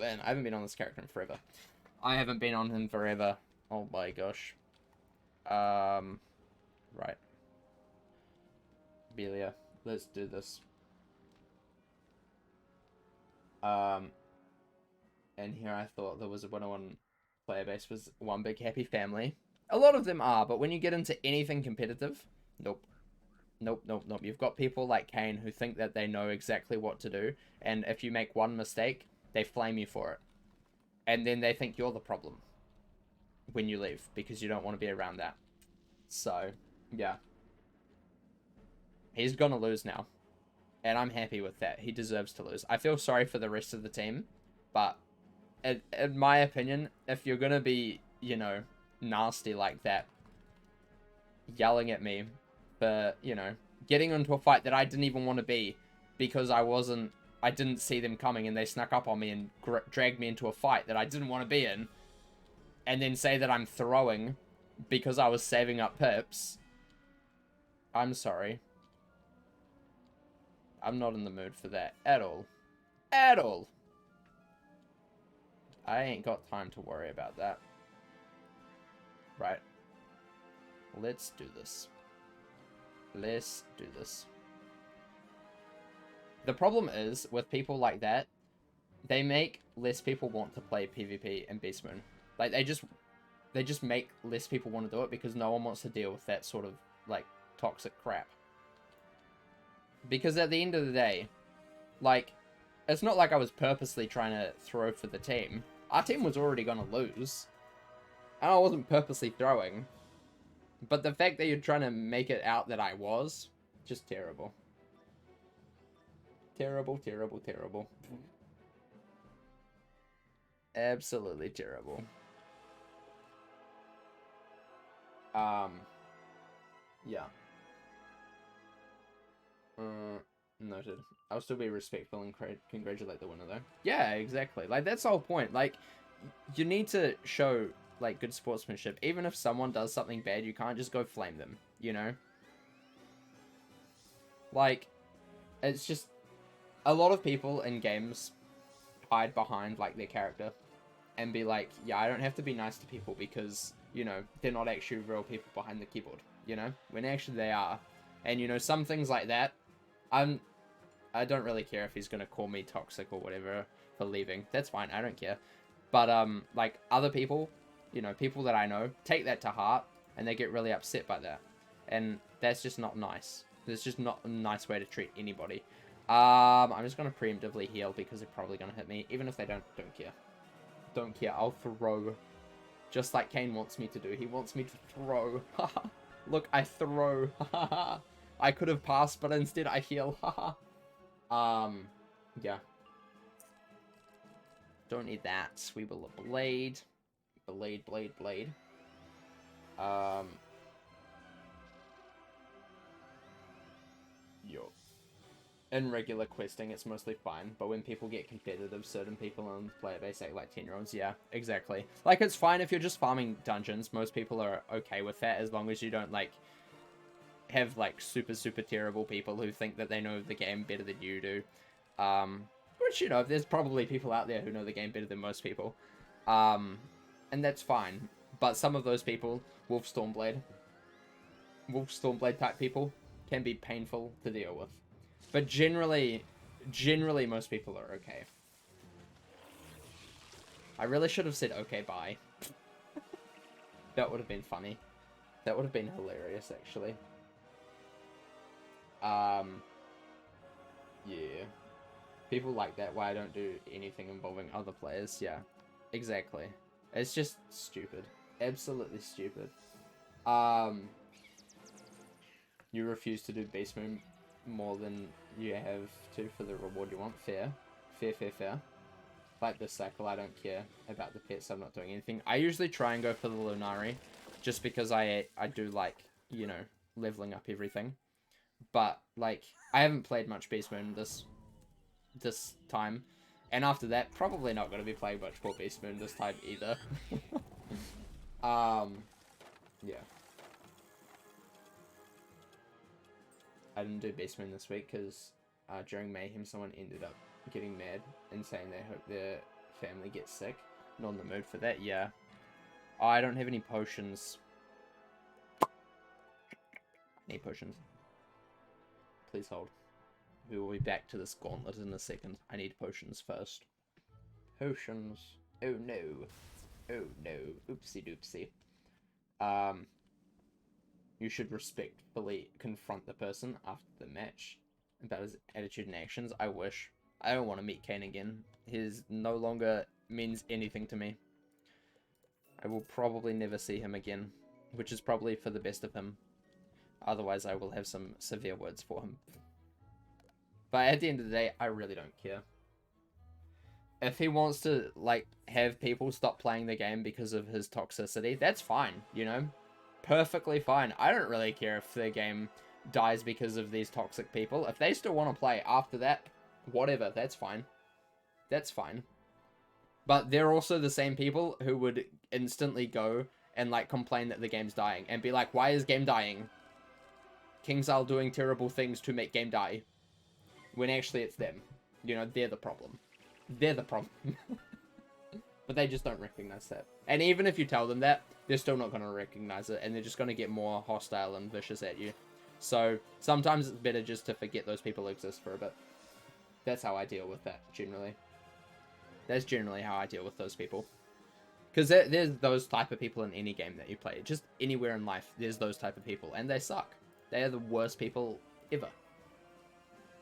man, I haven't been on this character in forever. I haven't been on him forever. Oh my gosh. Right. Belia, let's do this. And here I thought there was a 101 player base was one big happy family. A lot of them are, but when you get into anything competitive, nope. Nope, nope, nope. You've got people like Kane who think that they know exactly what to do, and if you make one mistake, they flame you for it. And then they think you're the problem when you leave, because you don't want to be around that. So, yeah. He's gonna lose now. And I'm happy with that. He deserves to lose. I feel sorry for the rest of the team, but in my opinion, if you're gonna be, you know, nasty like that, yelling at me for, you know, getting into a fight that I didn't even want to be because I didn't see them coming and they snuck up on me and dragged me into a fight that I didn't want to be in, and then say that I'm throwing because I was saving up pips. I'm sorry. I'm not in the mood for that at all. At all. I ain't got time to worry about that. Right. Let's do this. Let's do this. The problem is, with people like that, they make less people want to play PvP and Beast Moon. Like, they just make less people want to do it because no one wants to deal with that sort of, like, toxic crap. Because at the end of the day, like, it's not like I was purposely trying to throw for the team. Our team was already going to lose. And I wasn't purposely throwing. But the fact that you're trying to make it out that I was, just terrible. Terrible, terrible, terrible. Absolutely terrible. Yeah. Noted. I'll still be respectful and congratulate the winner, though. Yeah, exactly. Like, that's the whole point. Like, you need to show, like, good sportsmanship. Even if someone does something bad, you can't just go flame them, you know? Like, it's just... A lot of people in games hide behind, like, their character and be like, yeah, I don't have to be nice to people because, you know, they're not actually real people behind the keyboard, you know? When actually they are. And, you know, some things like that, I don't really care if he's gonna call me toxic or whatever for leaving. That's fine, I don't care. But, like, other people, you know, people that I know, take that to heart, and they get really upset by that. And that's just not nice. That's just not a nice way to treat anybody. I'm just gonna preemptively heal because they're probably gonna hit me. Even if they don't care. Don't care, I'll throw. Just like Kane wants me to do. He wants me to throw. Look, I throw. I could have passed, but instead I heal. Yeah. Don't need that. We will blade. Blade, blade, blade. Yo. In regular questing, it's mostly fine, but when people get competitive, certain people on the player base act like 10-year-olds. Yeah, exactly. Like, it's fine if you're just farming dungeons. Most people are okay with that as long as you don't, like, have, like, super, super terrible people who think that they know the game better than you do. Which, you know, there's probably people out there who know the game better than most people. And that's fine. But some of those people, Wolf Stormblade type people, can be painful to deal with. But generally, most people are okay. I really should have said okay, bye. That would have been funny. That would have been hilarious, actually. Yeah. People like that, why I don't do anything involving other players. Yeah, exactly. It's just stupid. Absolutely stupid. You refuse to do Beast Moon more than you have to for the reward you want. Fair. Fair, fair, fair. Like this cycle, I don't care about the pets, I'm not doing anything. I usually try and go for the Lunari, just because I do like, you know, leveling up everything. But, like, I haven't played much Beast Moon this time. And after that, probably not going to be playing much more Beast Moon this time either. Yeah. I didn't do Beast Moon this week because during Mayhem someone ended up getting mad and saying they hope their family get sick. Not in the mood for that, yeah. Oh, I don't have any potions. I need potions. Please hold. We will be back to this gauntlet in a second. I need potions first. Potions. Oh no. Oh no. Oopsie doopsie. You should respectfully confront the person after the match about his attitude and actions. I wish. I don't want to meet Kane again. His no longer means anything to me. I will probably never see him again, which is probably for the best of him. Otherwise, I will have some severe words for him. But at the end of the day, I really don't care. If he wants to, like, have people stop playing the game because of his toxicity, that's fine, you know? Perfectly fine. I don't really care if the game dies because of these toxic people. If they still want to play after that, whatever, that's fine. That's fine. But they're also the same people who would instantly go and, like, complain that the game's dying. And be like, why is game dying? KingsIsle doing terrible things to make game die. When actually it's them. You know, they're the problem. They're the problem. But they just don't recognize that. And even if you tell them that, they're still not going to recognize it. And they're just going to get more hostile and vicious at you. So sometimes it's better just to forget those people exist for a bit. That's how I deal with that, generally. That's generally how I deal with those people. Because there's those type of people in any game that you play. Just anywhere in life, there's those type of people. And they suck. They are the worst people ever.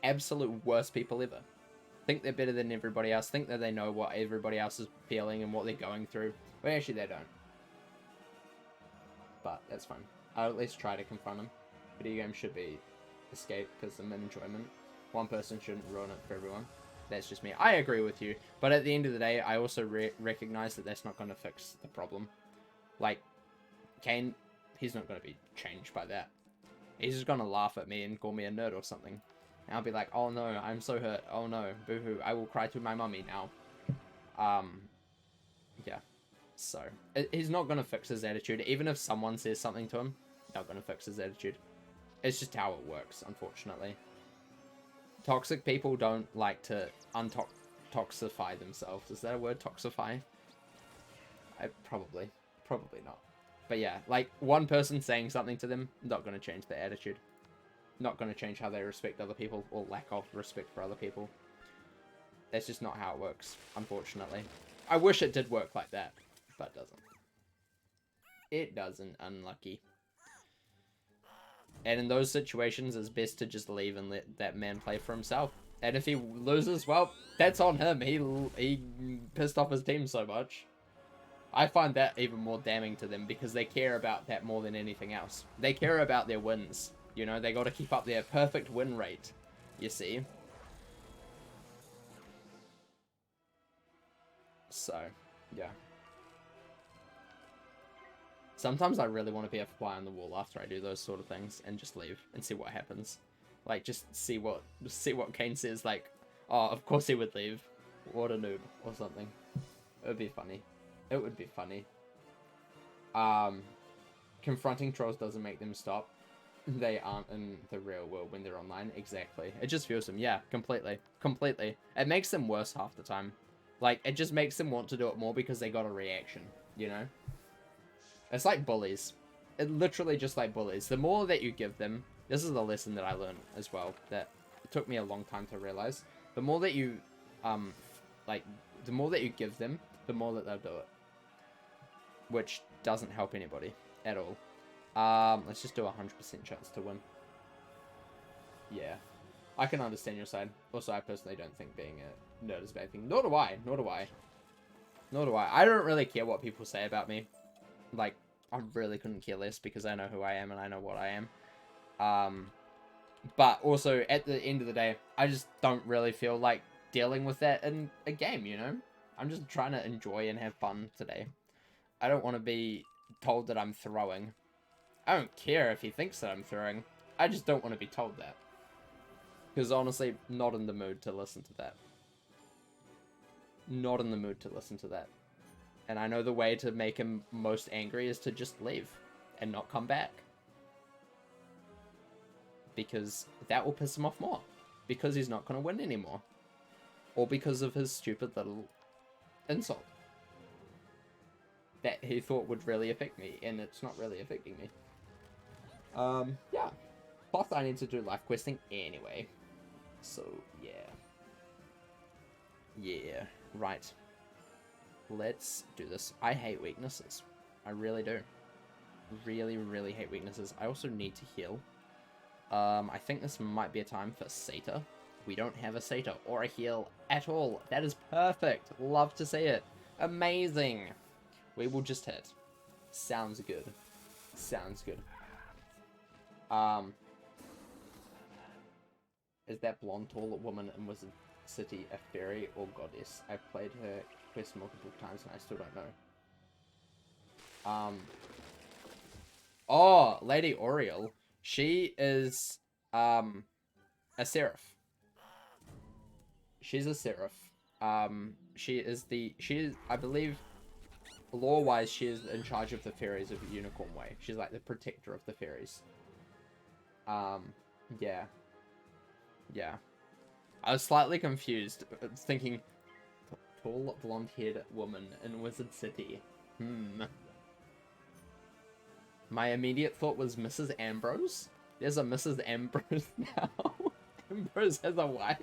Absolute worst people ever. Think they're better than everybody else. Think that they know what everybody else is feeling and what they're going through. But actually they don't. But that's fine. I'll at least try to confront them. Video games should be escapism and enjoyment. One person shouldn't ruin it for everyone. That's just me. I agree with you. But at the end of the day, I also recognize that that's not going to fix the problem. Like, Kane, he's not going to be changed by that. He's just going to laugh at me and call me a nerd or something. And I'll be like, oh no, I'm so hurt. Oh no, boo-hoo. I will cry to my mummy now. Yeah. So, he's not going to fix his attitude. Even if someone says something to him, not going to fix his attitude. It's just how it works, unfortunately. Toxic people don't like to toxify themselves. Is that a word, toxify? Probably not. But yeah, like, one person saying something to them, not going to change their attitude. Not going to change how they respect other people, or lack of respect for other people. That's just not how it works, unfortunately. I wish it did work like that, but it doesn't. It doesn't, unlucky. And in those situations, it's best to just leave and let that man play for himself. And if he loses, well, that's on him. He pissed off his team so much. I find that even more damning to them because they care about that more than anything else. They care about their wins. You know, they got to keep up their perfect win rate, you see. So, yeah. Sometimes I really want to be a fly on the wall after I do those sort of things and just leave and see what happens. Like, just see what Kane says, like, oh, of course he would leave. What a noob, or something. It would be funny. It would be funny. Confronting trolls doesn't make them stop. They aren't in the real world when they're online. Exactly. It just fuels them. Yeah, completely. Completely. It makes them worse half the time. Like, it just makes them want to do it more because they got a reaction, you know? It's like bullies. It literally just like bullies. The more that you give them, this is the lesson that I learned as well, that it took me a long time to realize. The more that you, the more that you give them, the more that they'll do it. Which doesn't help anybody at all. Let's just do a 100% chance to win. Yeah. I can understand your side. Also, I personally don't think being a nerd is a bad thing. Nor do I. Nor do I. Nor do I. I don't really care what people say about me. Like, I really couldn't care less because I know who I am and I know what I am. But also, at the end of the day, I just don't really feel like dealing with that in a game, you know? I'm just trying to enjoy and have fun today. I don't want to be told that I'm throwing. I don't care if he thinks that I'm throwing. I just don't want to be told that. Because honestly, not in the mood to listen to that. Not in the mood to listen to that. And I know the way to make him most angry is to just leave and not come back. Because that will piss him off more. Because he's not going to win anymore. Or because of his stupid little insult that he thought would really affect me, and it's not really affecting me. Yeah. Plus, I need to do life questing anyway. So, yeah. Yeah, right. Let's do this. I hate weaknesses. I really do. Really, really hate weaknesses. I also need to heal. I think this might be a time for Satyr. We don't have a Satyr or a heal at all. That is perfect. Love to see it. Amazing. We will just hit. Sounds good. Sounds good. Is that blonde tall woman in Wizard City a fairy or goddess? I've played her quest multiple times and I still don't know. Oh, Lady Oriel. She is, a seraph. She's a seraph. She is, I believe, lore-wise, she is in charge of the fairies of Unicorn Way. She's like the protector of the fairies. Yeah. Yeah. I was slightly confused, thinking, tall, blonde-haired woman in Wizard City. My immediate thought was Mrs. Ambrose. There's a Mrs. Ambrose now. Ambrose has a wife.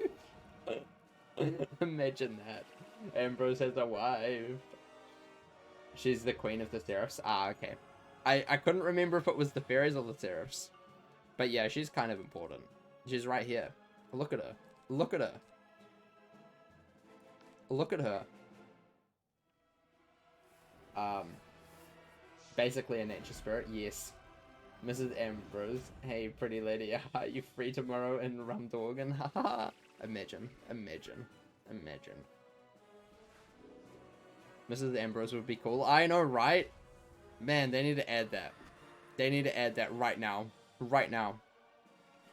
Imagine that. Ambrose has a wife. She's the queen of the seraphs. Ah, okay. I couldn't remember if it was the fairies or the seraphs. But yeah, she's kind of important. She's right here. Look at her. Look at her. Look at her. Basically a nature spirit, yes. Mrs. Ambrose, hey pretty lady, are you free tomorrow in Rumdorgan? Haha. Imagine, imagine, imagine. Mrs. Ambrose would be cool. I know, right? Man, they need to add that. They need to add that right now. Right now.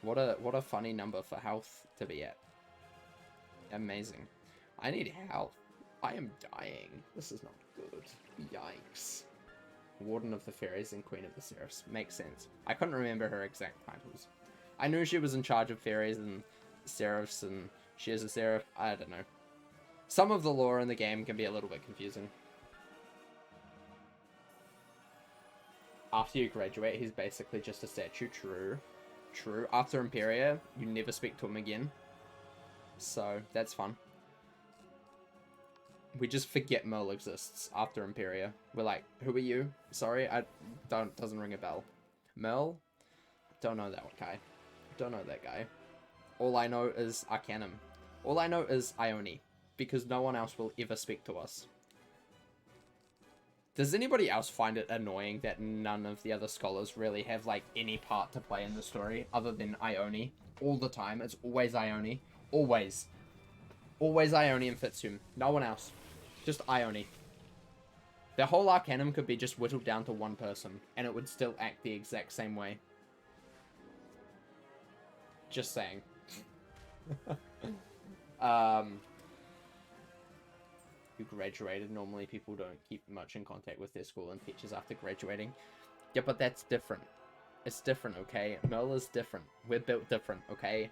What a funny number for health to be at. Amazing. I need health. I am dying. This is not good. Yikes. Warden of the Fairies and Queen of the Seraphs. Makes sense. I couldn't remember her exact titles. I knew she was in charge of fairies and seraphs, and she is a seraph. I don't know. Some of the lore in the game can be a little bit confusing. After you graduate, he's basically just a statue. True. True. After Imperia, you never speak to him again. So, that's fun. We just forget Merle exists after Imperia. We're like, who are you? Sorry, doesn't ring a bell. Merle? Don't know that guy. Don't know that guy. All I know is Arcanum. All I know is Ione. Because no one else will ever speak to us. Does anybody else find it annoying that none of the other scholars really have, like, any part to play in the story other than Ione? All the time. It's always Ione. Always. Always Ione and Fitzhugh. No one else. Just Ione. The whole Arcanum could be just whittled down to one person, and it would still act the exact same way. Just saying. You graduated. Normally people don't keep much in contact with their school and teachers after graduating. Yeah, but that's different. It's different, okay? Merle is different. We're built different, okay?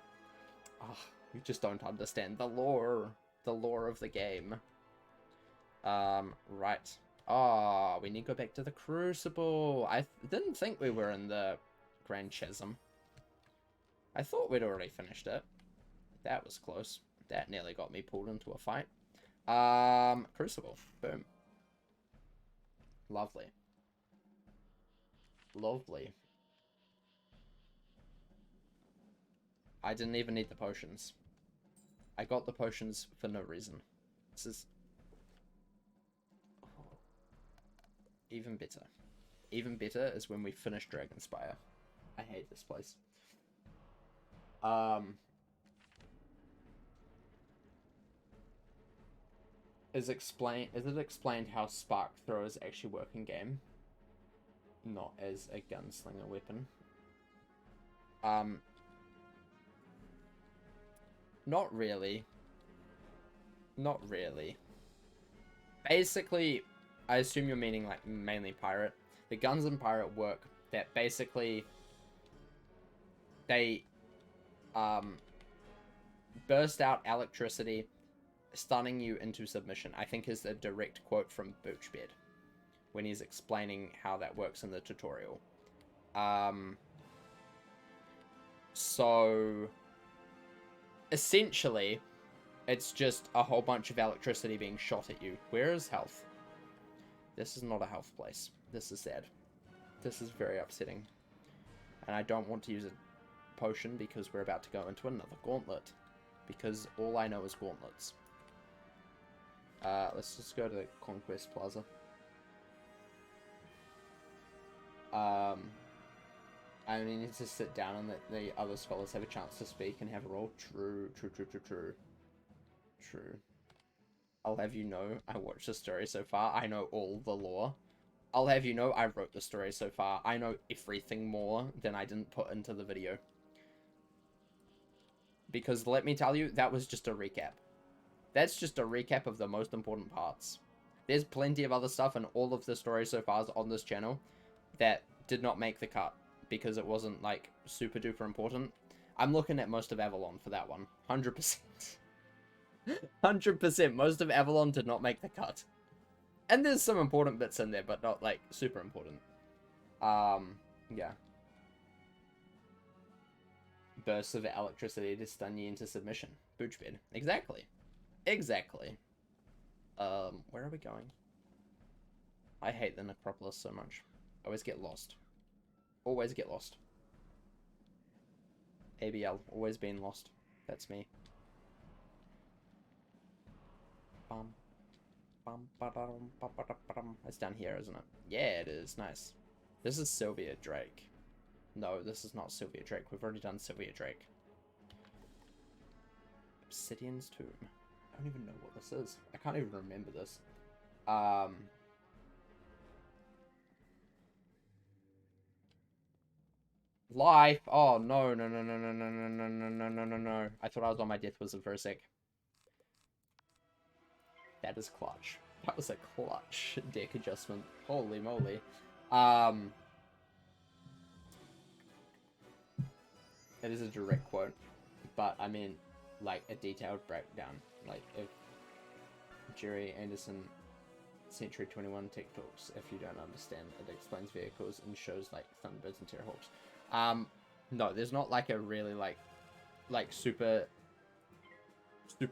Oh, you just don't understand the lore. The lore of the game. Right. Oh, we need to go back to the Crucible. I didn't think we were in the Grand Chasm. I thought we'd already finished it. That was close. That nearly got me pulled into a fight. Crucible. Boom. Lovely. Lovely. I didn't even need the potions. I got the potions for no reason. This is... even better. Even better is when we finish Dragonspire. I hate this place. Is it explained how Spark Throwers actually work in game? Not as a gunslinger weapon. Not really. Not really. Basically, I assume you're meaning like mainly pirate. The guns in pirate work that basically they burst out electricity, stunning you into submission, I think is a direct quote from Birchbed when he's explaining how that works in the tutorial. So essentially, it's just a whole bunch of electricity being shot at you. Where is health? This is not a health place. This is sad. This is very upsetting. And I don't want to use a potion because we're about to go into another gauntlet. Because all I know is gauntlets. Let's just go to the Conquest Plaza. I only need to sit down and let the other scholars have a chance to speak and have a roll. True. I'll have you know, I watched the story so far. I know all the lore. I'll have you know, I wrote the story so far. I know everything more than I didn't put into the video. Because let me tell you, that was just a recap. That's just a recap of the most important parts. There's plenty of other stuff in all of the stories so far on this channel that did not make the cut because it wasn't, like, super duper important. I'm looking at most of Avalon for that one. 100%. 100%. Most of Avalon did not make the cut. And there's some important bits in there, but not, like, super important. Yeah. Bursts of electricity to stun you into submission. Boochbed. Exactly. Exactly. Where are we going? I hate the Necropolis so much. I always get lost. Always get lost. ABL. Always being lost. That's me. It's down here, isn't it? Yeah, it is. Nice. This is Sylvia Drake. No, this is not Sylvia Drake. We've already done Sylvia Drake. Obsidian's Tomb. I don't even know what this is. I can't even remember this. Life. Oh, no. I thought I was on my death wizard for a sec. That is clutch. That was a clutch deck adjustment. Holy moly. It is a direct quote, but I mean, like, a detailed breakdown. Like, if Jerry Anderson Century 21 TikToks, if you don't understand, it explains vehicles and shows, like, Thunderbirds and Terrorhawks. No, there's not, like, a really, like super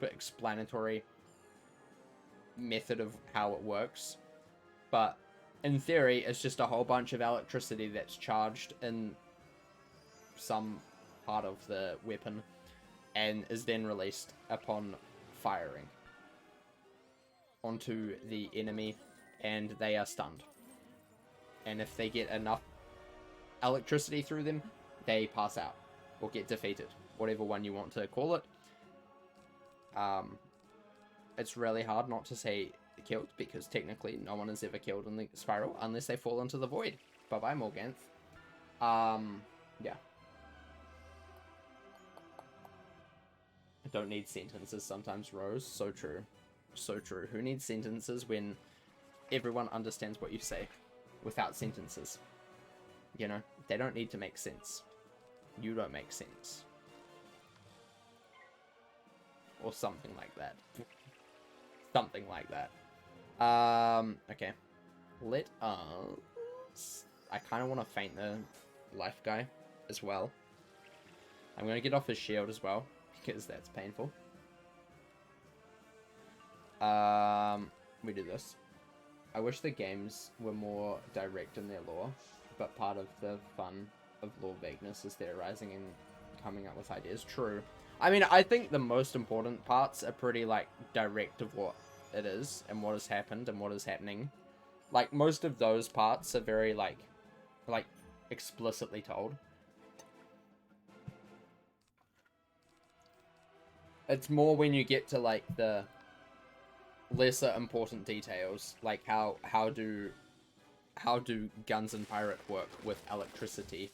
explanatory method of how it works, but in theory it's just a whole bunch of electricity that's charged in some part of the weapon and is then released upon firing onto the enemy, and they are stunned, and if they get enough electricity through them, they pass out or get defeated, whatever one you want to call it. It's really hard not to say killed, because technically no one is ever killed in the spiral unless they fall into the void. Bye-bye, Morganth. Yeah. I don't need sentences sometimes, Rose. So true. So true. Who needs sentences when everyone understands what you say without sentences? You know, they don't need to make sense. You don't make sense. Or something like that. Something like that. Okay. Let us... I kind of want to feint the life guy as well. I'm going to get off his shield as well, because that's painful. We do this. I wish the games were more direct in their lore, but part of the fun of lore vagueness is theorizing and coming up with ideas. True. I mean, I think the most important parts are pretty, like, direct of what it is and what has happened and what is happening. Like, most of those parts are very, like, explicitly told. It's more when you get to, like, the lesser important details, like how do guns and pirate work with electricity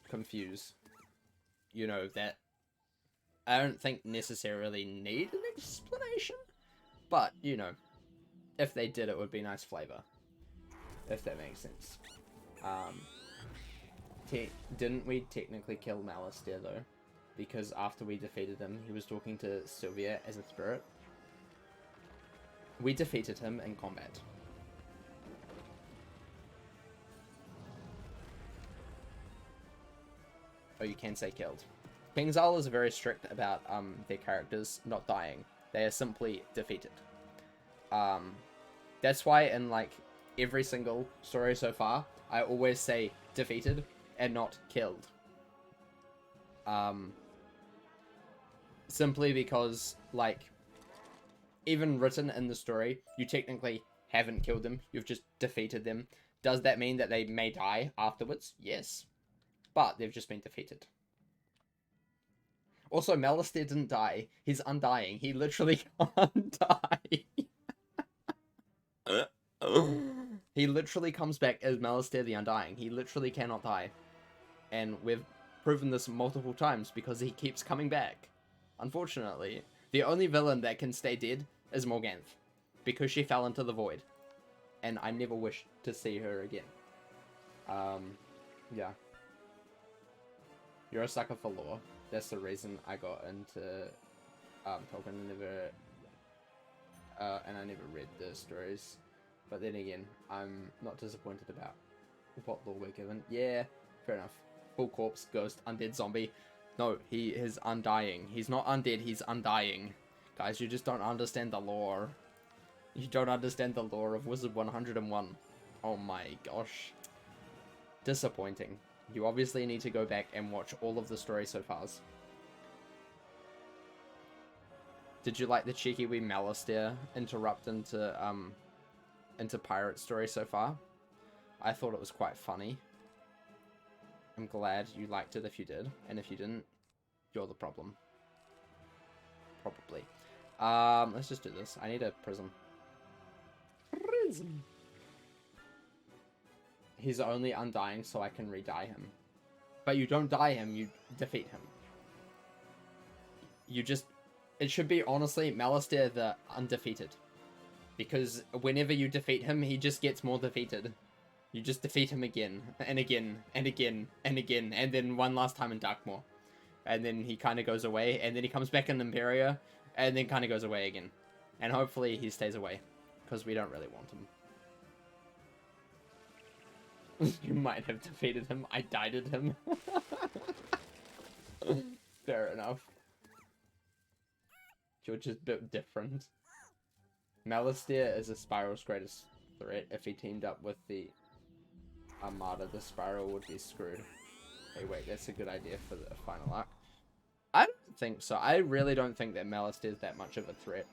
confuse, you know, that I don't think necessarily need an explanation, but, you know, if they did, it would be nice flavor, if that makes sense. Didn't we technically kill Malistair, though? Because after we defeated him, he was talking to Sylvia as a spirit. We defeated him in combat. Oh, you can say killed. KingsIsle is very strict about their characters not dying. They are simply defeated. That's why in like every single story so far, I always say defeated and not killed. Simply because, like, even written in the story, you technically haven't killed them, you've just defeated them. Does that mean that they may die afterwards? Yes. But they've just been defeated. Also, Malistaire didn't die. He's undying. He literally can't die. He literally comes back as Malistaire the Undying. He literally cannot die. And we've proven this multiple times because he keeps coming back. Unfortunately, the only villain that can stay dead is Morganth, because she fell into the void. And I never wish to see her again. Yeah. You're a sucker for lore. That's the reason I got into Tolkien. And I never read the stories. But then again, I'm not disappointed about what lore we're given. Yeah, fair enough. Full corpse, ghost, undead zombie. No, he is undying. He's not undead, he's undying. Guys, you just don't understand the lore. You don't understand the lore of Wizard101. Oh my gosh. Disappointing. You obviously need to go back and watch all of the story so far. Did you like the cheeky wee Malistaire interrupt into pirate story so far? I thought it was quite funny. I'm glad you liked it if you did, and if you didn't, you're the problem. Probably. Let's just do this. I need a prism. Prism. He's only undying so I can re-die him. But you don't die him, you defeat him. You just... It should be, honestly, Malistaire the undefeated. Because whenever you defeat him, he just gets more defeated. You just defeat him again, and again, and again, and again, and then one last time in Darkmoor. And then he kind of goes away, and then he comes back in Imperia, and then kind of goes away again. And hopefully he stays away, because we don't really want him. You might have defeated him. I died him. Fair enough. You're just a bit different. Malistaire is a Spiral's greatest threat. If he teamed up with the Armada, the Spiral would be screwed. Hey, wait, that's a good idea for the final arc. I don't think so. I really don't think that Malistaire's that much of a threat.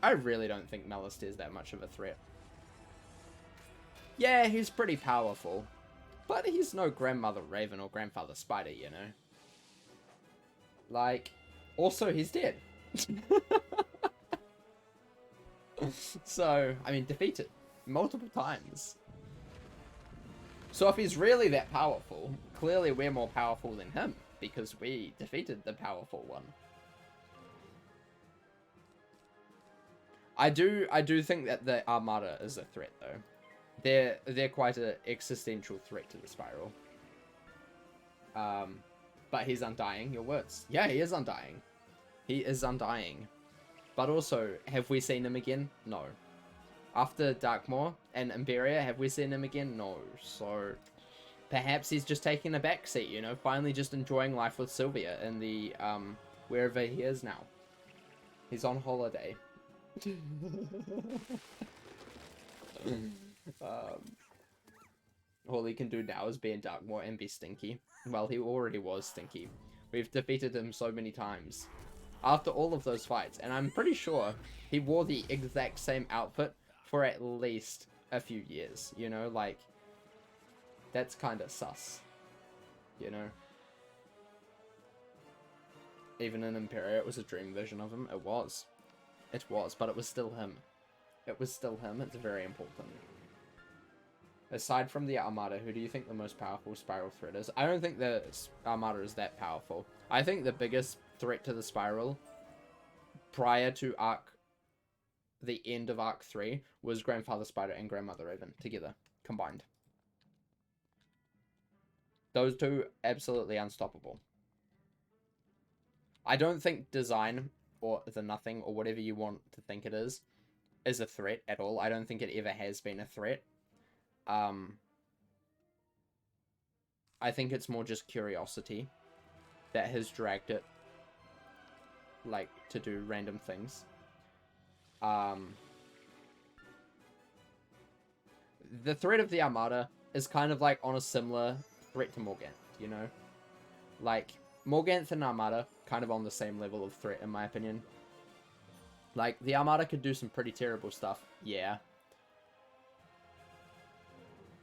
I really don't think Malistaire's that much of a threat. Yeah, he's pretty powerful. But he's no Grandmother Raven or Grandfather Spider, you know? Like, also, he's dead. So, I mean, defeated multiple times. So if he's really that powerful, clearly we're more powerful than him, because we defeated the powerful one. I do think that the Armada is a threat, though. They're quite an existential threat to the Spiral. But he's undying, your words. Yeah, he is undying. He is undying. But also, have we seen him again? No. After Darkmoor and Imperia, have we seen him again? No. So, perhaps he's just taking a backseat, you know? Finally just enjoying life with Sylvia in the, wherever he is now. He's on holiday. All he can do now is be in Darkmoor and be stinky. Well, he already was stinky. We've defeated him so many times. After all of those fights, and I'm pretty sure he wore the exact same outfit for at least a few years, you know, like, that's kind of sus, you know. Even in Imperia, it was a dream vision of him. It was, but it was still him. It was still him. It's very important. Aside from the Armada, who do you think the most powerful Spiral threat is? I don't think the Armada is that powerful. I think the biggest threat to the Spiral prior to the end of Arc 3 was Grandfather Spider and Grandmother Raven together, combined. Those two, absolutely unstoppable. I don't think design, or the Nothing, or whatever you want to think it is is a threat at all. I don't think it ever has been a threat. I think it's more just curiosity that has dragged it, like, to do random things. The threat of the Armada is kind of like on a similar threat to Morganth, you know? Like, Morganth and Armada kind of on the same level of threat, in my opinion. Like, the Armada could do some pretty terrible stuff, yeah.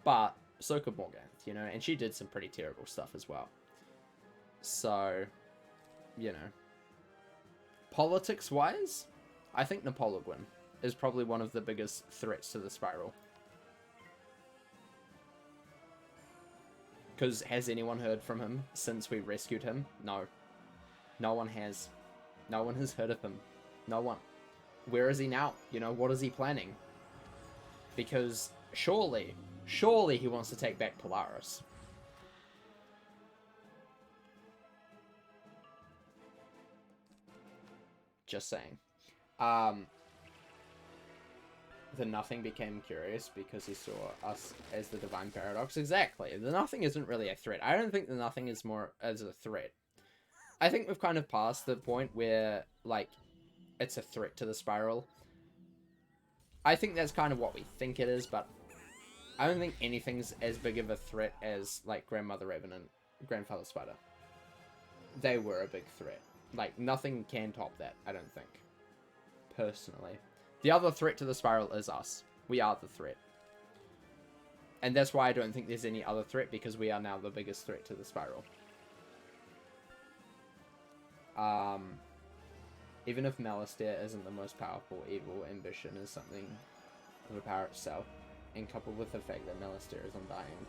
But so could Morganth, you know? And she did some pretty terrible stuff as well. So, you know. Politics-wise, I think Napoleon is probably one of the biggest threats to the Spiral. Because has anyone heard from him since we rescued him? No. No one has. No one has heard of him. No one. Where is he now? You know, what is he planning? Because surely he wants to take back Polaris. Just saying. The Nothing became curious because he saw us as the Divine Paradox. Exactly. The Nothing isn't really a threat. I don't think the Nothing is more as a threat. I think we've kind of passed the point where, like, it's a threat to the Spiral. I think that's kind of what we think it is, but I don't think anything's as big of a threat as, like, Grandmother Raven and Grandfather Spider. They were a big threat. Like, nothing can top that, I don't think. Personally. The other threat to the Spiral is us. We are the threat. And that's why I don't think there's any other threat, because we are now the biggest threat to the Spiral. Even if Malastare isn't the most powerful evil, Ambition is something of a power itself. And coupled with the fact that Malastare is undying,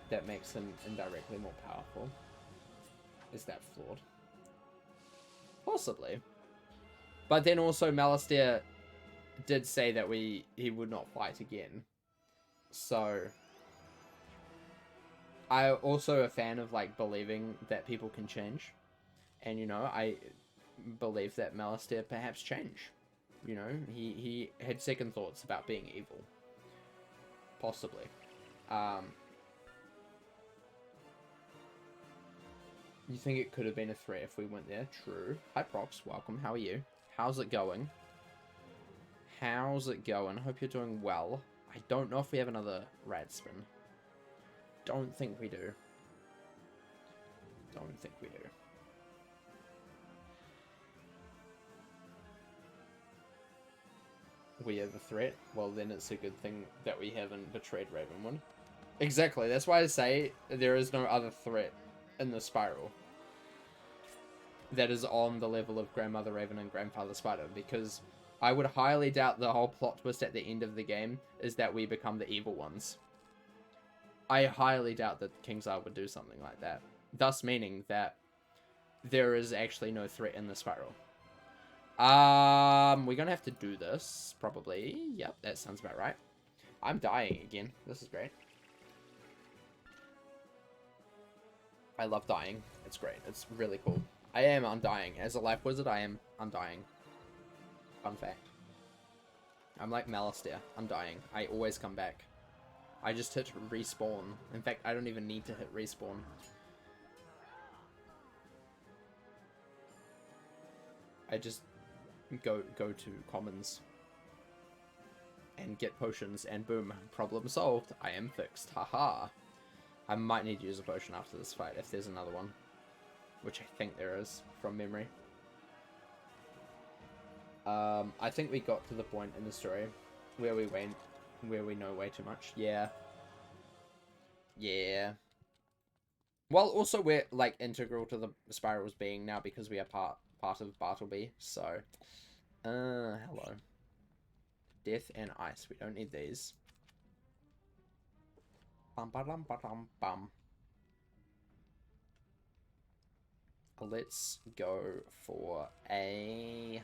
that makes him indirectly more powerful. Is that flawed? Possibly. But then also Malastare did say that he would not fight again. So I'm also a fan of, like, believing that people can change. And, you know, I believe that Malastare perhaps change. You know, he had second thoughts about being evil. Possibly. You think it could have been a threat if we went there? True. Hi Prox, welcome. How are you? How's it going? How's it going? Hope you're doing well. I don't know if we have another rad spin. Don't think we do. Don't think we do. We have a threat? Well, then it's a good thing that we haven't betrayed Ravenwood. Exactly, that's why I say there is no other threat in the Spiral that is on the level of Grandmother Raven and Grandfather Spider, because I would highly doubt the whole plot twist at the end of the game is that we become the evil ones. I highly doubt that Kingsar would do something like that, thus meaning that there is actually no threat in the Spiral. We're gonna have to do this, probably. Yep, that sounds about right. I'm dying again. This is great. I love dying. It's great. It's really cool. I am undying. As a life wizard, I am undying. Fun fact. I'm like Malastare. Undying. I always come back. I just hit respawn. In fact, I don't even need to hit respawn. I just go to commons and get potions, and boom, problem solved. I am fixed. Haha. I might need to use a potion after this fight if there's another one, which I think there is from memory. I think we got to the point in the story where we know way too much. Yeah. Well, also we're, like, integral to the Spiral's being now because we are part of Bartleby, so hello. Death and ice. We don't need these. Bum ba dum ba dum bum. Let's go for a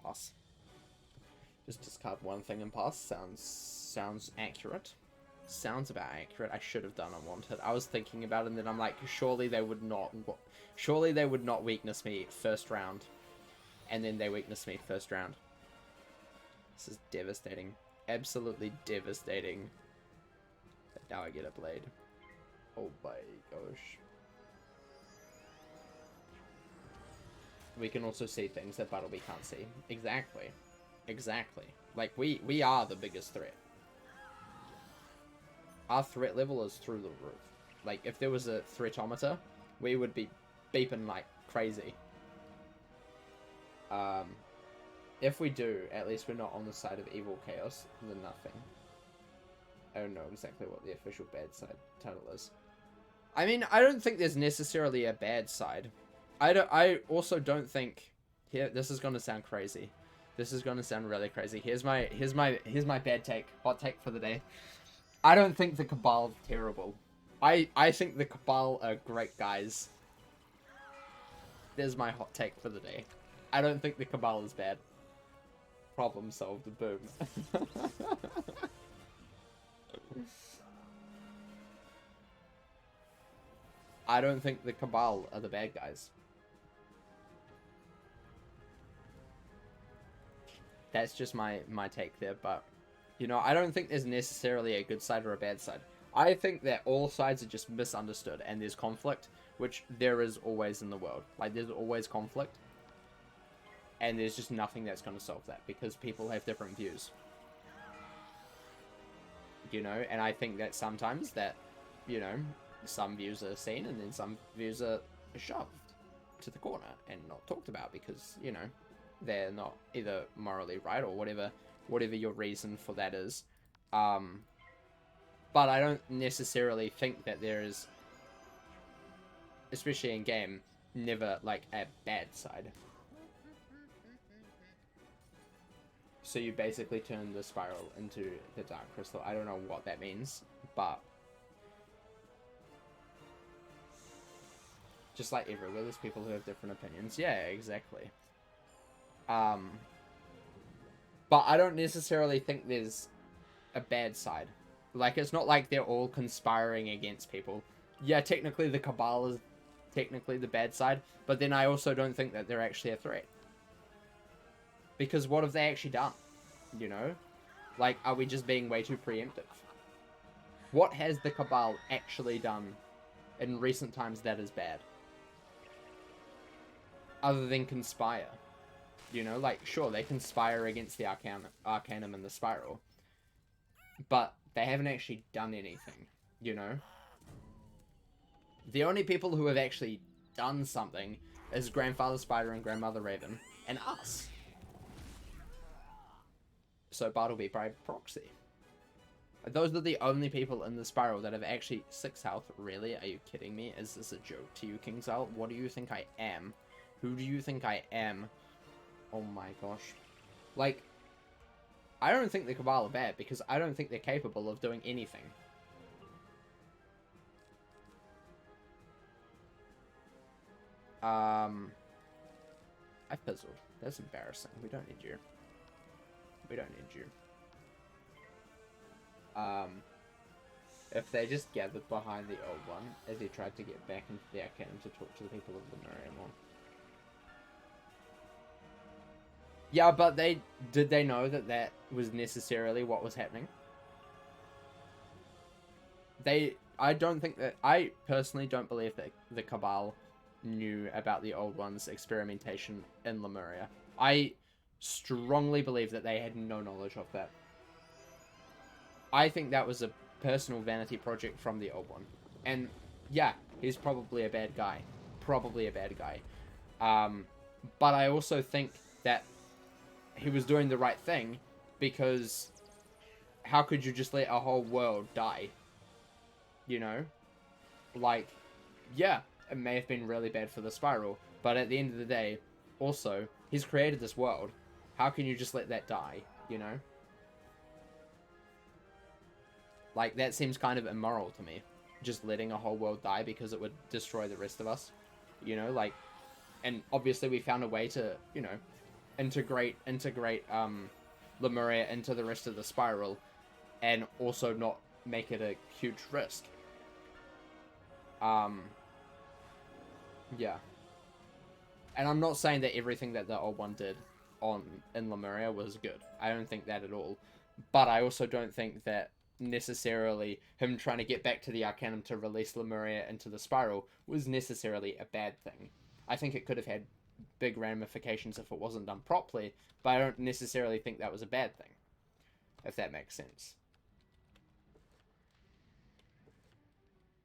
pass. Just discard one thing and pass. Sounds accurate. sounds about accurate. I should have done Unwanted. I was thinking about it, and then I'm like, surely they would not weakness me first round. And then they weakness me first round. This is devastating. Absolutely devastating. But now I get a blade. Oh my gosh. We can also see things that Buttleby can't see. Exactly. Exactly. Like, we are the biggest threat. Our threat level is through the roof. Like, if there was a threatometer, we would be beeping like crazy. If we do, at least we're not on the side of evil chaos than nothing. I don't know exactly what the official bad side title is. I mean, I don't think there's necessarily a bad side. I also don't think, here, this is gonna sound crazy. This is gonna sound really crazy. Here's my bad take, hot take for the day. I don't think the Cabal is terrible. I think the Cabal are great guys. There's my hot take for the day. I don't think the Cabal is bad. Problem solved. Boom. I don't think the Cabal are the bad guys. That's just my take there, but, you know, I don't think there's necessarily a good side or a bad side. I think that all sides are just misunderstood, and there's conflict, which there is always in the world. Like, there's always conflict, and there's just nothing that's going to solve that, because people have different views. You know, and I think that sometimes that, you know, some views are seen, and then some views are shoved to the corner and not talked about, because, you know, they're not either morally right or whatever your reason for that is. But I don't necessarily think that there is, especially in game, never like a bad side. So you basically turn the spiral into the dark crystal. I don't know what that means, but just like everywhere, there's people who have different opinions. Yeah, exactly. But I don't necessarily think there's a bad side. Like, it's not like they're all conspiring against people. Yeah, technically the Cabal is technically the bad side, but then I also don't think that they're actually a threat. Because what have they actually done? You know? Like, are we just being way too preemptive? What has the Cabal actually done in recent times that is bad? Other than conspire. You know, like, sure, they conspire against the Arcanum and the Spiral. But they haven't actually done anything, you know? The only people who have actually done something is Grandfather Spider and Grandmother Raven, and us. So Bartleby by proxy. Those are the only people in the Spiral that have actually 6 health. Really? Are you kidding me? Is this a joke to you, Kingzal? What do you think I am? Who do you think I am? Oh my gosh. Like, I don't think the Cabal are bad, because I don't think they're capable of doing anything. I fizzled. That's embarrassing. We don't need you. We don't need you. If they just gathered behind the old one, as he tried to get back into the Arcanum to talk to the people of the Miriam. Yeah, but did they know that that was necessarily what was happening? I personally don't believe that the Cabal knew about the Old One's experimentation in Lemuria. I strongly believe that they had no knowledge of that. I think that was a personal vanity project from the Old One. And, yeah, he's probably a bad guy. Probably a bad guy. But I also think that he was doing the right thing, because how could you just let a whole world die? You know? Like, yeah, it may have been really bad for the Spiral, but at the end of the day, also, he's created this world. How can you just let that die, you know? Like, that seems kind of immoral to me. Just letting a whole world die because it would destroy the rest of us. You know, like, and obviously we found a way to, you know, integrate Lemuria into the rest of the Spiral, and also not make it a huge risk. Yeah. And I'm not saying that everything that the old one did in Lemuria was good. I don't think that at all. But I also don't think that necessarily him trying to get back to the Arcanum to release Lemuria into the Spiral was necessarily a bad thing. I think it could have had big ramifications if it wasn't done properly, but I don't necessarily think that was a bad thing, if that makes sense.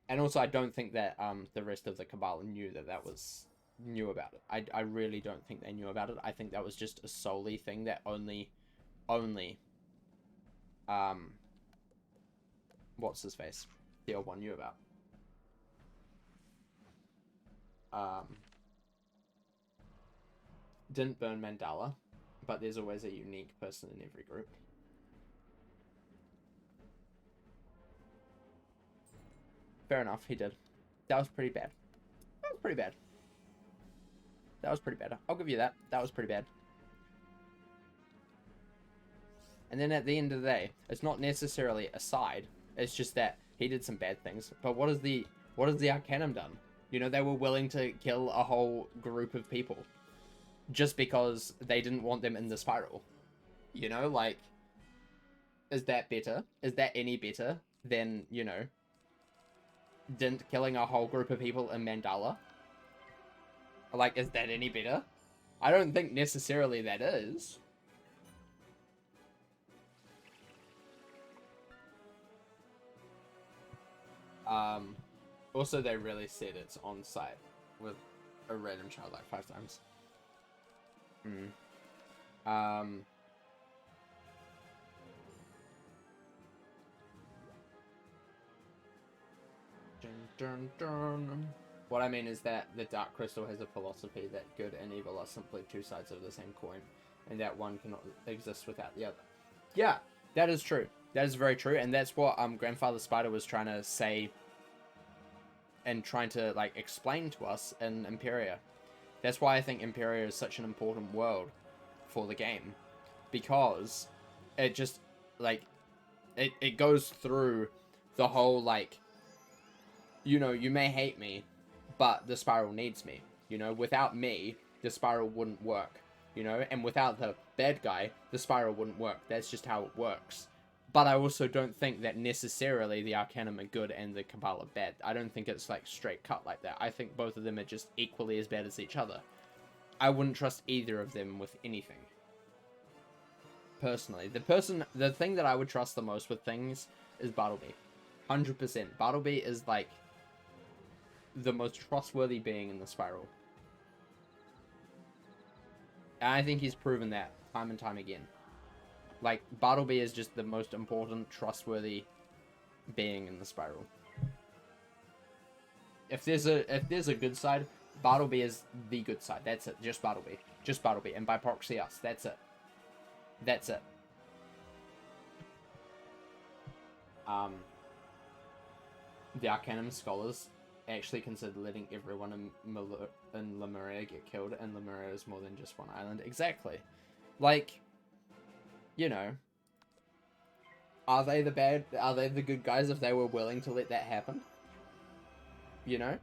And also, I don't think that the rest of the Cabal knew about it. I really don't think they knew about it. I think that was just a solely thing that only what's his face, the old one, knew about. Didn't burn Mandala, but there's always a unique person in every group. Fair enough, he did. That was pretty bad. That was pretty bad. That was pretty bad. I'll give you that. That was pretty bad. And then at the end of the day, it's not necessarily a side. It's just that he did some bad things. But what has the Arcanum done? You know, they were willing to kill a whole group of people just because they didn't want them in the Spiral. You know, like, is that better? Is that any better than, you know, didn't killing a whole group of people in Mandala? Like, is that any better? I don't think necessarily that is. Also, they really said it's on site with a random child like 5 times. Dun, dun, dun. What I mean is that the Dark Crystal has a philosophy that good and evil are simply two sides of the same coin, and that one cannot exist without the other. Yeah, that is true. That is very true, and that's what Grandfather Spider was trying to say and trying to, like, explain to us in Imperia. That's why I think Imperia is such an important world for the game, because it just, like, it goes through the whole, like, you know, you may hate me, but the Spiral needs me. You know, without me, the Spiral wouldn't work. You know, and without the bad guy, the Spiral wouldn't work. That's just how it works. But I also don't think that necessarily the Arcanum are good and the Cabal are bad. I don't think it's, like, straight cut like that. I think both of them are just equally as bad as each other. I wouldn't trust either of them with anything. Personally. The thing that I would trust the most with things is Bartleby. 100%. Bartleby is, like, the most trustworthy being in the Spiral. And I think he's proven that time and time again. Like, Bartleby is just the most important, trustworthy being in the Spiral. If there's a good side, Bartleby is the good side. That's it. Just Bartleby. Just Bartleby. And by proxy us. That's it. That's it. The Arcanum scholars actually considered letting everyone in Lemuria get killed, and Lemuria is more than just one island. Exactly. Like, you know, are they the good guys if they were willing to let that happen? You know?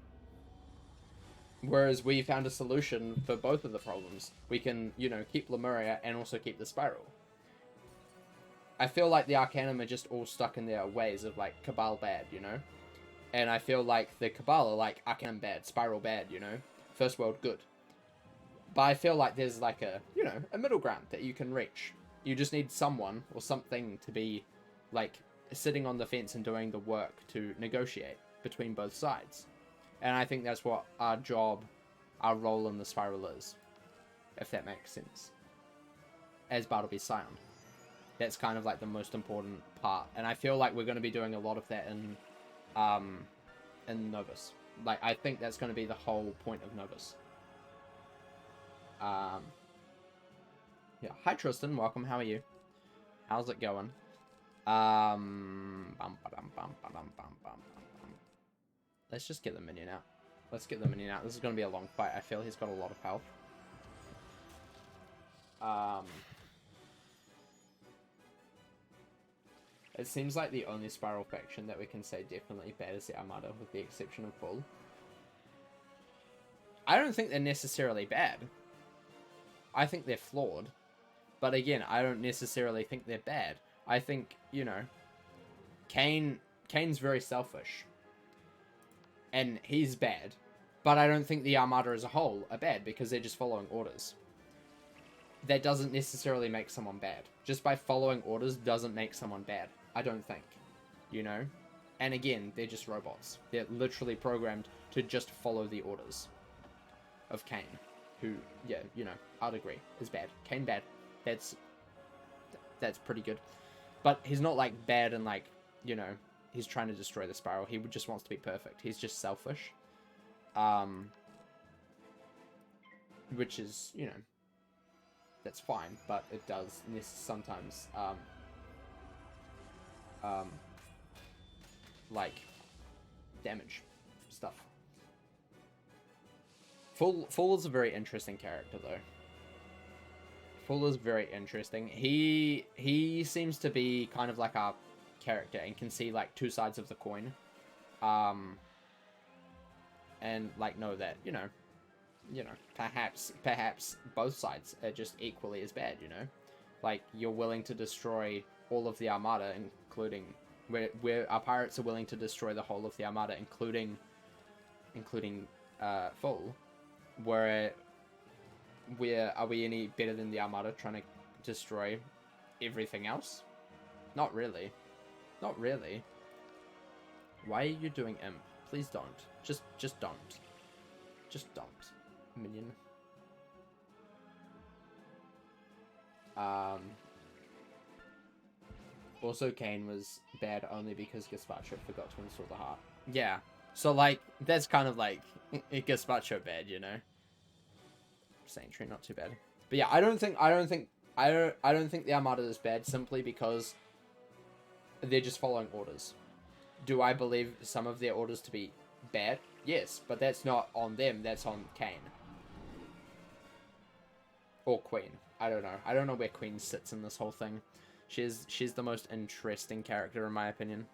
Whereas we found a solution for both of the problems. We can, you know, keep Lemuria and also keep the Spiral. I feel like the Arcanum are just all stuck in their ways of, like, Cabal bad, you know? And I feel like the Cabal are like Arcanum bad, Spiral bad, you know? First world good. But I feel like there's like a, you know, a middle ground that you can reach. You just need someone or something to be, like, sitting on the fence and doing the work to negotiate between both sides. And I think that's what our job, our role in the Spiral is. If that makes sense. As Bartleby's Scion. That's kind of like the most important part. And I feel like we're going to be doing a lot of that in Novus. Like, I think that's going to be the whole point of Novus. Yeah. Hi, Tristan. Welcome. How are you? How's it going? Let's just get the minion out. Let's get the minion out. This is going to be a long fight. I feel he's got a lot of health. It seems like the only Spiral faction that we can say definitely bad is the Armada, with the exception of Full. I don't think they're necessarily bad. I think they're flawed. But again, I don't necessarily think they're bad. I think, you know, Kane's very selfish. And he's bad. But I don't think the Armada as a whole are bad, because they're just following orders. That doesn't necessarily make someone bad. Just by following orders doesn't make someone bad. I don't think. You know? And again, they're just robots. They're literally programmed to just follow the orders of Kane. Who, yeah, you know, I'd agree, is bad. Kane bad. That's pretty good. But he's not, like, bad and, like, you know, he's trying to destroy the Spiral. He just wants to be perfect. He's just selfish. Which is, you know, that's fine, but it does sometimes, like, damage stuff. Full is a very interesting character, though. Full is very interesting. He seems to be kind of like a character and can see, like, two sides of the coin. And, like, know that, you know, perhaps both sides are just equally as bad, you know? Like, you're willing to destroy all of the Armada, including... Where our pirates are willing to destroy the whole of the Armada, including Full. Where are we any better than the Armada trying to destroy everything else? Not really. Not really. Why are you doing imp? Please don't. Just don't. Just don't. Minion. Also, Kane was bad only because Gazpacho forgot to install the heart. Yeah. So, like, that's kind of like Gazpacho bad, you know? Sanctuary, not too bad. But yeah, I don't think the Armada is bad simply because they're just following orders. Do I believe some of their orders to be bad? Yes, but that's not on them, that's on Kane. Or Queen. I don't know. I don't know where Queen sits in this whole thing. She's the most interesting character in my opinion.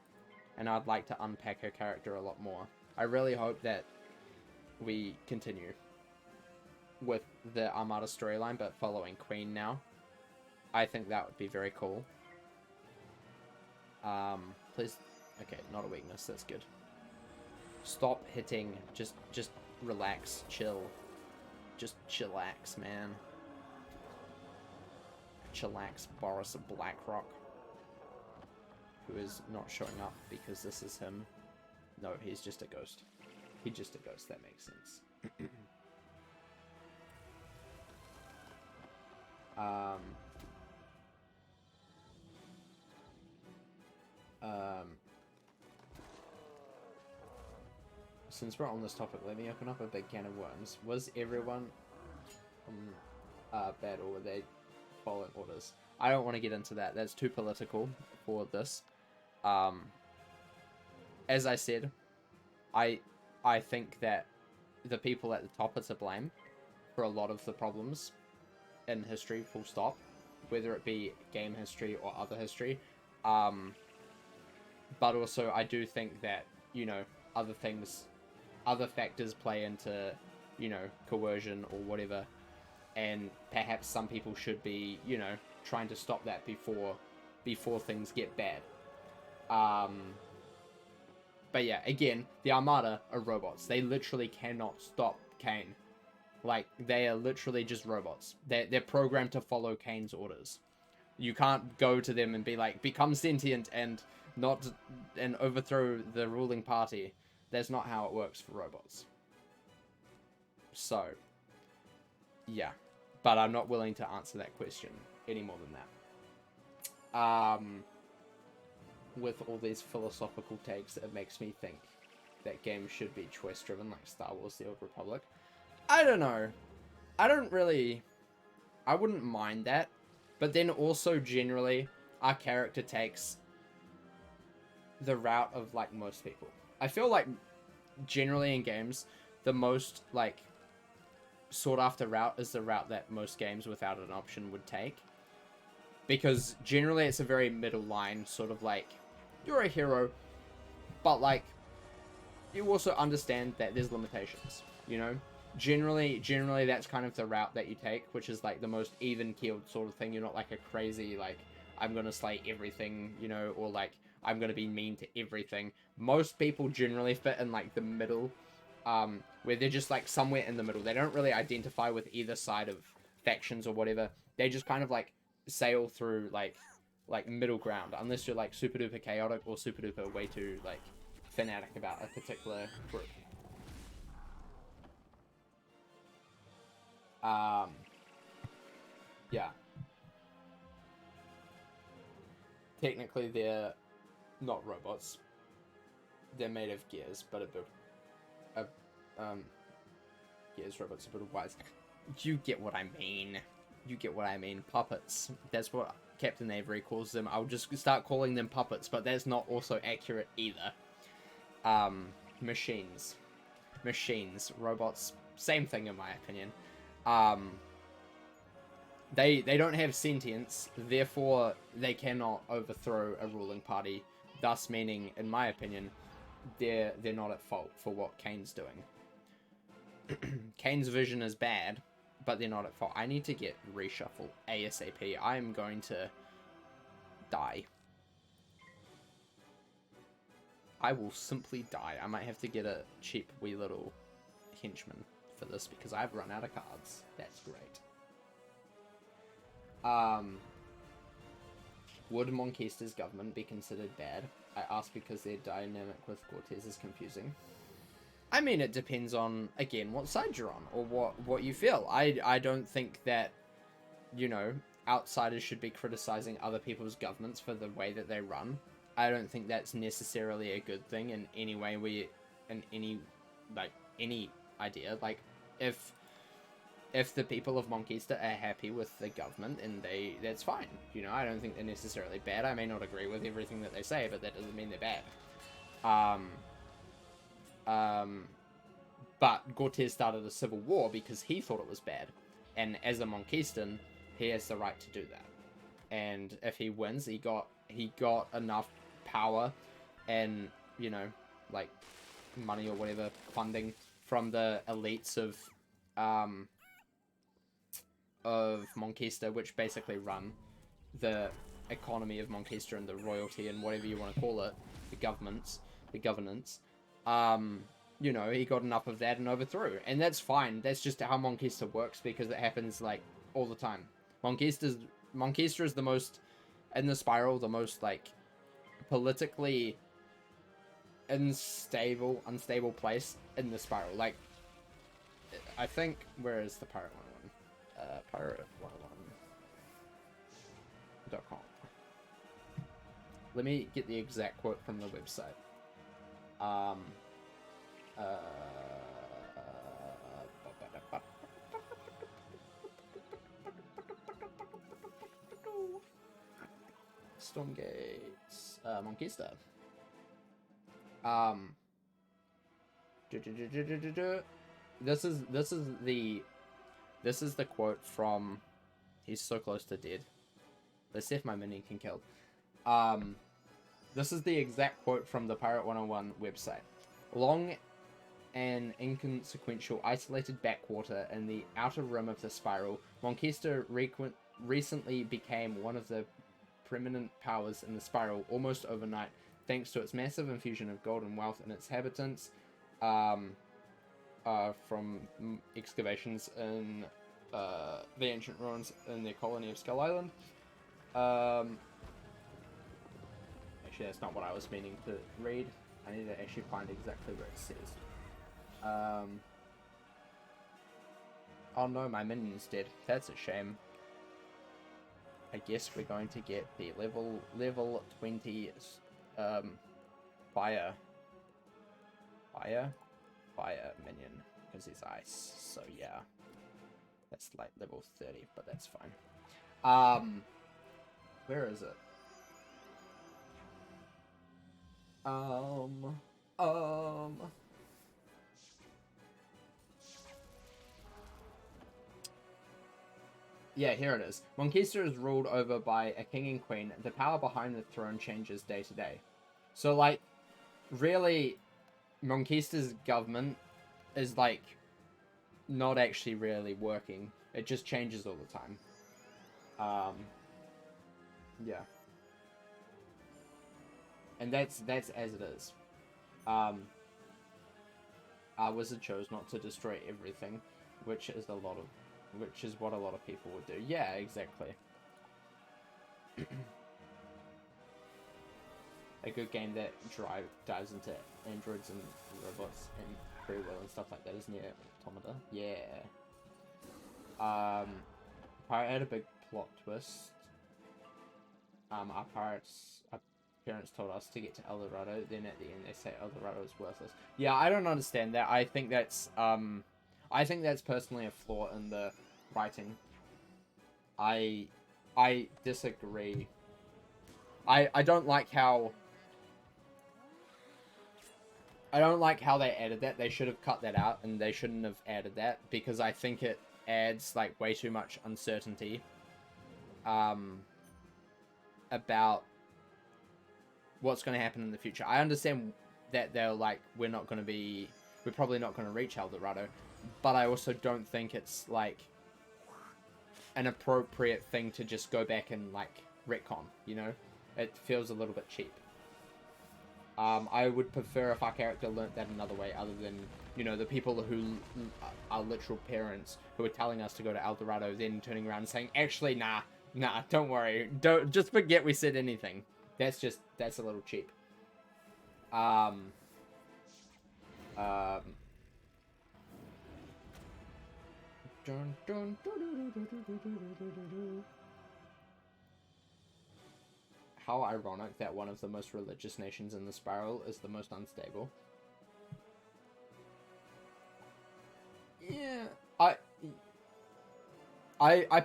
And I'd like to unpack her character a lot more. I really hope that we continue with the Armada storyline, but following Queen now. I think that would be very cool. Please... Okay, not a weakness, that's good. Stop hitting. Just relax, chill. Just chillax, man. Chillax Boris Blackrock. Who is not showing up because this is him. No, he's just a ghost. He's just a ghost, that makes sense. Since we're on this topic, let me open up a big can of worms. Was everyone bad, or were they following orders? I don't want to get into that. That's too political for this. As I said, I think that the people at the top are to blame for a lot of the problems in history, full stop. Whether it be game history or other history. But also, I do think that, you know, other factors play into, you know, coercion or whatever. And perhaps some people should be, you know, trying to stop that before things get bad. But yeah, again, the Armada are robots. They literally cannot stop Kane. Like, they are literally just robots. They're programmed to follow Kane's orders. You can't go to them and be like, become sentient and overthrow the ruling party. That's not how it works for robots. So, yeah. But I'm not willing to answer that question any more than that. With all these philosophical takes, it makes me think that games should be choice-driven, like Star Wars: The Old Republic. I don't know. I wouldn't mind that. But then also, generally, our character takes the route of, like, most people. I feel like, generally in games, the most, like, sought-after route is the route that most games without an option would take. because generally it's a very middle line, sort of like, you're a hero, but like, you also understand that there's limitations, you know? Generally that's kind of the route that you take, which is like the most even-keeled sort of thing. You're not like a crazy, like, I'm gonna slay everything, you know, or like, I'm gonna be mean to everything. Most people generally fit in like the middle, where they're just like somewhere in the middle. They don't really identify with either side of factions or whatever. They just kind of like sail through like middle ground, unless you're like super duper chaotic or super duper way too like fanatic about a particular group. Yeah. Technically, they're not robots. They're made of gears, but gears robots are built wise. You get what I mean. You get what I mean. Puppets. That's what Captain Avery calls them. I'll just start calling them puppets, but that's not also accurate either. Machines. Robots. Same thing in my opinion. They don't have sentience, therefore they cannot overthrow a ruling party, thus meaning, in my opinion, they're not at fault for what Kane's doing. Kane's vision is bad, but they're not at fault. I need to get reshuffle ASAP. I am going to die. I will simply die. I might have to get a cheap wee little henchman for this because I've run out of cards. That's great. Would Monquesta's government be considered bad? I ask because their dynamic with Cortez is confusing. I mean, it depends on, again, what side you're on, or what you feel. I don't think that, you know, outsiders should be criticizing other people's governments for the way that they run. I don't think that's necessarily a good thing in any way in any idea. Like, if the people of Monquesta are happy with the government, and that's fine. You know, I don't think they're necessarily bad. I may not agree with everything that they say, but that doesn't mean they're bad. But Cortez started a civil war because he thought it was bad. And as a Monquestan, he has the right to do that. And if he wins, he got enough power and, you know, like, money or whatever, funding from the elites of Monquesta, which basically run the economy of Monquesta and the royalty and whatever you want to call it, the governance. You know, he got enough of that and overthrew, and that's fine. That's just how Monquesta works because it happens like all the time. Monquesta is the most, in the spiral, the most like politically unstable place in the spiral. Like, I think, where is the Pirate 101? Pirate101.com. Let me get the exact quote from the website. Stormgates, Monquesta. This is the quote from. He's so close to dead. Let's see if my minion can kill. This is the exact quote from the Pirate 101 website. Long and inconsequential isolated backwater in the outer rim of the spiral, Monquesta recently became one of the preeminent powers in the spiral almost overnight, thanks to its massive infusion of gold and wealth in its inhabitants, from excavations in the ancient ruins in their colony of Skull Island. Actually, that's not what I was meaning to read. I need to actually find exactly where it says. Oh no, my minion's dead. That's a shame. I guess we're going to get the level 20 fire minion because he's ice. So yeah, that's like level 30, but that's fine. Where is it? Yeah, here it is. Monquista is ruled over by a king and queen. The power behind the throne changes day to day. So, like, really, Monquista's government is, like, not actually really working. It just changes all the time. Yeah. And that's as it is. Our wizard chose not to destroy everything, which is what a lot of people would do. Yeah, exactly. A good game that dives into androids and robots and free will and stuff like that is Nier Automata. Yeah. Pirate had a big plot twist. Our parents told us to get to El Dorado, then at the end they say El Dorado is worthless. Yeah, I don't understand that. I think that's personally a flaw in the writing. I disagree. I don't like how they added that. They should have cut that out, and they shouldn't have added that, because I think it adds, like, way too much uncertainty about what's going to happen in the future. I understand that they're like, we're probably not going to reach El Dorado, but I also don't think it's, like, an appropriate thing to just go back and, like, retcon, you know? It feels a little bit cheap. I would prefer if our character learnt that another way, other than, you know, the people who are literal parents who are telling us to go to El Dorado, then turning around and saying, actually, nah, don't worry. Don't just forget we said anything. That's a little cheap. Dun, dun, dun, dun, dun, dun, dun. How ironic that one of the most religious nations in the spiral is the most unstable. Yeah, I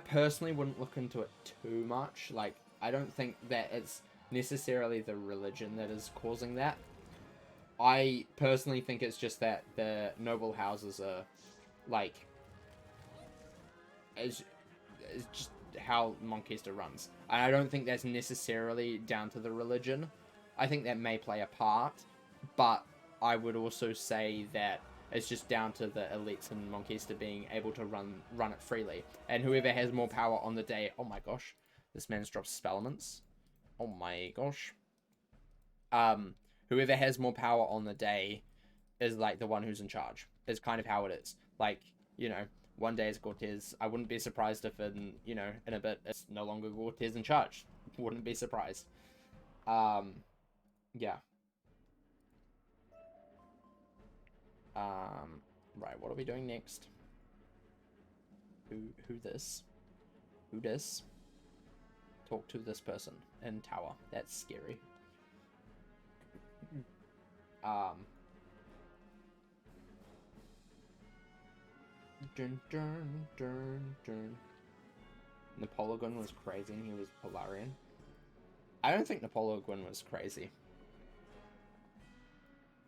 personally wouldn't look into it too much. Like, I don't think that it's necessarily the religion that is causing that. I personally think it's just that the noble houses are, like, it's just how Monquista runs. And I don't think that's necessarily down to the religion. I think that may play a part, but I would also say that it's just down to the elites in Monquista being able to run it freely. And whoever has more power on the day... Oh my gosh. This man's dropped spellaments. Oh my gosh. Whoever has more power on the day is, like, the one who's in charge. Is kind of how it is. Like, you know, one day it's Cortez. I wouldn't be surprised if in a bit it's no longer Cortez in charge. Wouldn't be surprised. Yeah. Right, what are we doing next? Who this? Who this? Talk to this person in tower. That's scary. Dun, dun, dun, dun. Napoleon was crazy and he was Polarian. I don't think Napoleon was crazy.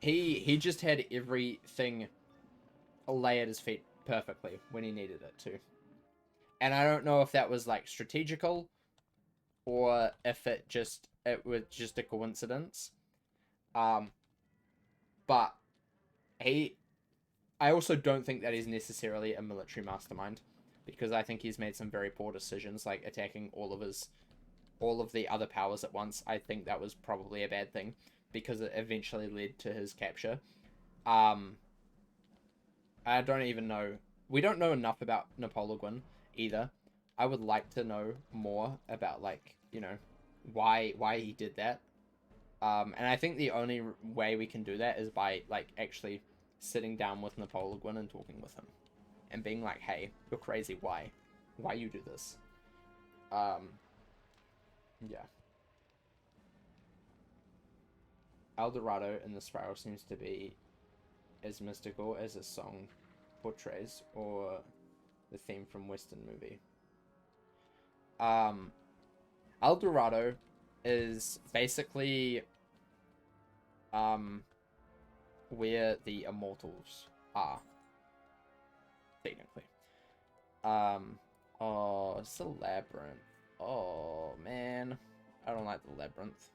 He just had everything lay at his feet perfectly when he needed it to. And I don't know if that was, like, strategical or if it was just a coincidence. But I also don't think that he's necessarily a military mastermind, because I think he's made some very poor decisions, like attacking all of the other powers at once. I think that was probably a bad thing, because it eventually led to his capture. I don't even know. We don't know enough about Napoleon either. I would like to know more about, like, you know, why he did that. And I think the only way we can do that is by, like, actually sitting down with Napoleon and talking with him and being like, hey, you're crazy. Why you do this? Yeah. El Dorado in the spiral seems to be as mystical as a song portrays, or the theme from Western movie. El Dorado is basically where the immortals are, technically. Oh, it's a labyrinth. Oh, man. I don't like the labyrinth.